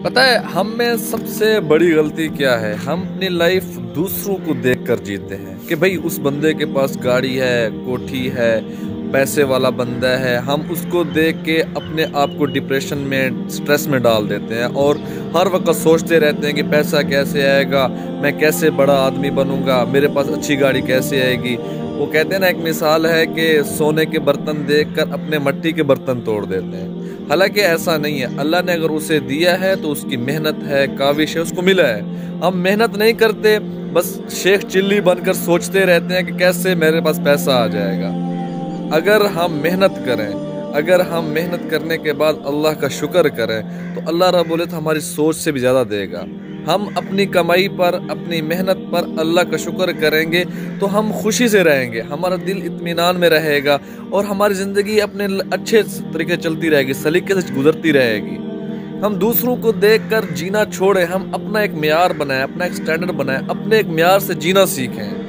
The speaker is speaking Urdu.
پتہ ہے ہم میں سب سے بڑی غلطی کیا ہے؟ ہم اپنی لائف دوسروں کو دیکھ کر جیتے ہیں کہ بھئی اس بندے کے پاس گاڑی ہے، کوٹھی ہے، پیسے والا بندہ ہے. ہم اس کو دیکھ کے اپنے آپ کو ڈپریشن میں، سٹریس میں ڈال دیتے ہیں اور ہر وقت سوچتے رہتے ہیں کہ پیسہ کیسے آئے گا، میں کیسے بڑا آدمی بنوں گا، میرے پاس اچھی گاڑی کیسے آئے گی. وہ کہتے ہیں نا، ایک مثال ہے کہ سونے کے برتن دیکھ کر اپنے مٹی کے برتن توڑ دیتے ہیں. حالانکہ ایسا نہیں ہے. اللہ نے اگر اسے دیا ہے تو اس کی محنت ہے، کاوش ہے، اس کو ملا ہے. ہم محنت نہیں کرتے، بس شیخ چلی بن کر سوچتے رہتے ہیں کہ کیسے میرے پاس پیسہ آ جائے گا. اگر ہم محنت کریں، اگر ہم محنت کرنے کے بعد اللہ کا شکر کریں تو اللہ رب العزت ہماری سوچ سے بھی زیادہ دے گا. ہم اپنی کمائی پر، اپنی محنت پر اللہ کا شکر کریں گے تو ہم خوشی سے رہیں گے، ہمارا دل اطمینان میں رہے گا اور ہماری زندگی اپنے اچھے طریقے چلتی رہے گی، سلیقے سے گزرتی رہے گی. ہم دوسروں کو دیکھ کر جینا چھوڑیں، ہم اپنا ایک معیار بنائیں، اپنا ایک سٹینڈرڈ بنائیں، اپنے ایک معیار سے جینا سیکھیں.